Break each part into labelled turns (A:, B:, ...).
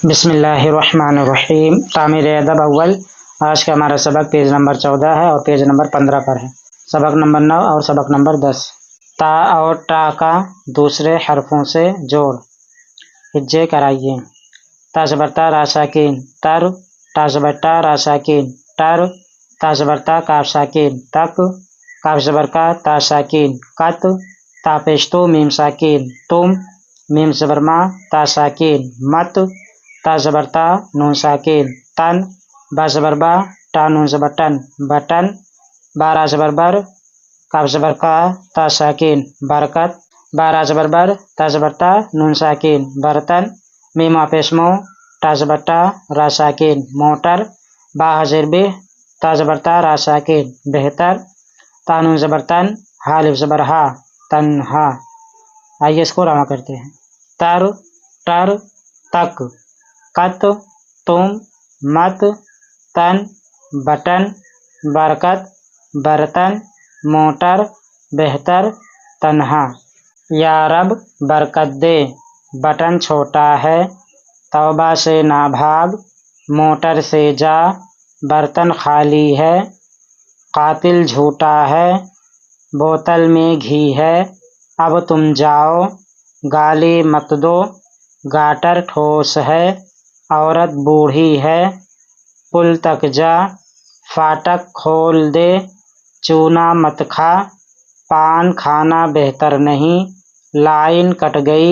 A: بسم اللہ الرحمن الرحیم۔ تعمیر ادب اول۔ آج کا ہمارا سبق پیج نمبر 14 ہے اور پیج نمبر 15 پر ہے۔ سبق نمبر 9 اور سبق نمبر 10۔ تا اور ٹا کا دوسرے حرفوں سے جوڑ، ہجے کرائیے۔ تا زبر تا را ساکین تر، تا زبر تا را ساکین ٹر، تا زبر تا کاف ساکین تک، کاف زبر کا تا ساکین کت، تا پیش تو میم ساکین تم، میم زبر ما تا ساکین مت، تا زبر تا نون ساکین تن، با زبر با تا نون زبر ٹن بٹن، بارا زبر بر کاف زبر کا تا ساکین برکت، بارا زبر بر تا زبر تا نون ساکین برتن، میما پیش مو تا زبر تا را ساکین موٹر، با حضر بہ تا زبر تا را ساکین بہتر، تا نون زبر تن حالف زبر ہا تنہا۔ آئیے اس کو رواں کرتے ہیں۔ تر ٹر تک، کت تم مت، تن بٹن برکت برتن موٹر بہتر تنہا۔ یا رب برکت دے، بٹن چھوٹا ہے، توبہ سے نہ بھاگ، موٹر سے جا، برتن خالی ہے، قاتل جھوٹا ہے، بوتل میں گھی ہے، اب تم جاؤ، گالی مت دو، گاٹر ٹھوس ہے، عورت بوڑھی ہے، پل تک جا، فاٹک کھول دے، چونا مت کھا، پان کھانا بہتر نہیں، لائن کٹ گئی،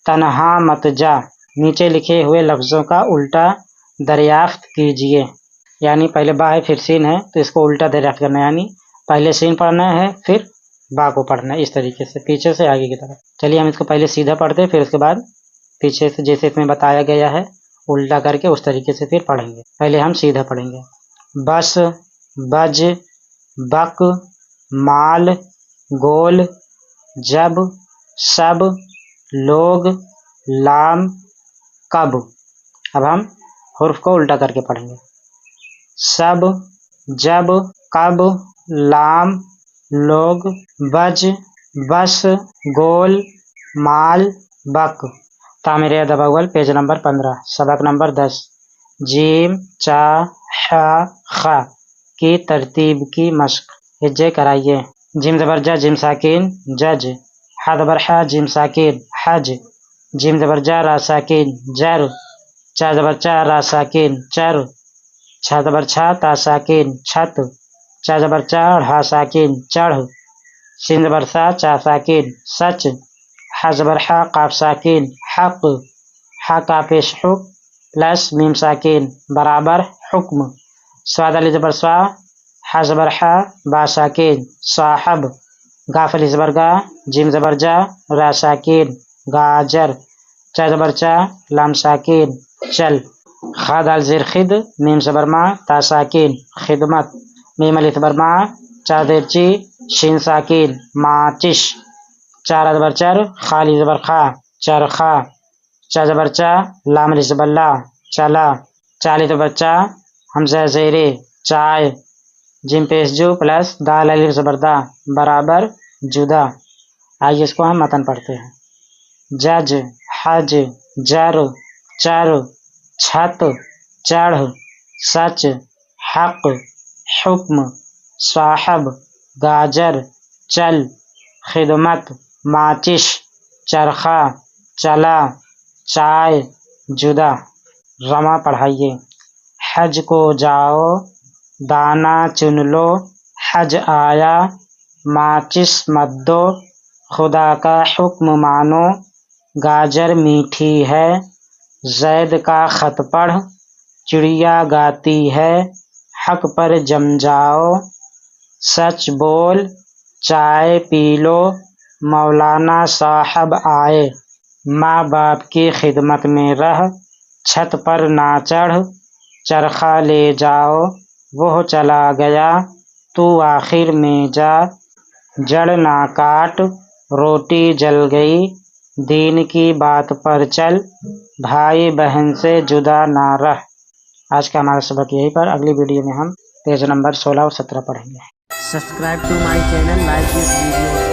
A: تنہا مت جا۔ نیچے لکھے ہوئے لفظوں کا الٹا دریافت کیجیے۔ یعنی پہلے با ہے پھر سین ہے تو اس کو الٹا دریافت کرنا ہے، یعنی پہلے سین پڑھنا ہے پھر با کو پڑھنا ہے، اس طریقے سے پیچھے سے آگے کی طرف۔ چلیے ہم اس کو پہلے سیدھا پڑھتے ہیں، پھر اس کے بعد پیچھے سے جیسے اس میں بتایا گیا ہے الٹا کر کے اس طریقے سے پھر پڑھیں گے۔ پہلے ہم سیدھا پڑھیں گے۔ بس بج بک مال گول جب سب لوگ لام کب۔ اب ہم حرف کو الٹا کر کے پڑھیں گے۔ سب جب کب لام لوگ بج بس گول مال بک۔ تعمیر ادب اول پیج نمبر 15 سبق نمبر 10۔ جیم چا ح خ کی ترتیب کی مشق، ہجے کرائیے۔ جیم زبر جا جیم ساکین جج، ح زبر ح جیم ساکین حج، جیم زبر جا را ساکین جر، چا زبر چا را ساکین چر، چھا زبر چھا تا ساکین چھت، چا زبر چا ڑھا ساکین چڑھ، سین زبر سا چا ساکین سچ، ح زبر ح قاف ساکین حق، ح کا پیش حق پلس میم ساکین برابر حکم، سواد علی زبر سوا ح زبر ح با ساکین صاحب، گاف علی زبر گا جیم زبر جا را ساکین گاجر، چا زبر چا لام ساکین چل، خا دال زیر خد میم زبر ما تا ساکین خدمت، میم علی زبر ما چا زیر چی شین ساکین ماچش، چار زبر چر خالی زبر خا چرخا، چا زبر چا لام علی زبر لا چلا، چالی زبر چا حمزہ زیرے چائے، جیم پیش جو پلس دال علی زبر دا برابر جدا۔ آئیے اس کو ہم متن پڑھتے ہیں۔ جج حج جر چر چھت چڑھ سچ حق حکم صاحب گاجر چل خدمت ماچش چرخا چلا چائے جدا۔ رواں پڑھائیے۔ حج کو جاؤ دانا چن لو، حج آیا ماچس مت دو، خدا کا حکم مانو، گاجر میٹھی ہے، زید کا خط پڑھ، چڑیا گاتی ہے، حق پر جم جاؤ، سچ بول، چائے پی لو، مولانا صاحب آئے، ماں باپ کی خدمت میں رہ، چھت پر نہ چڑھ، چرخا لے جاؤ، وہ چلا گیا، تو آخر میں جا، جڑ نہ کاٹ، روٹی جل گئی، دین کی بات پر چل، بھائی بہن سے جدا نہ رہ۔ آج کا ہمارا سبق یہیں پر، اگلی ویڈیو میں ہم پیج نمبر 16 اور 17 پڑھیں گے۔
B: Subscribe to my channel, like this video.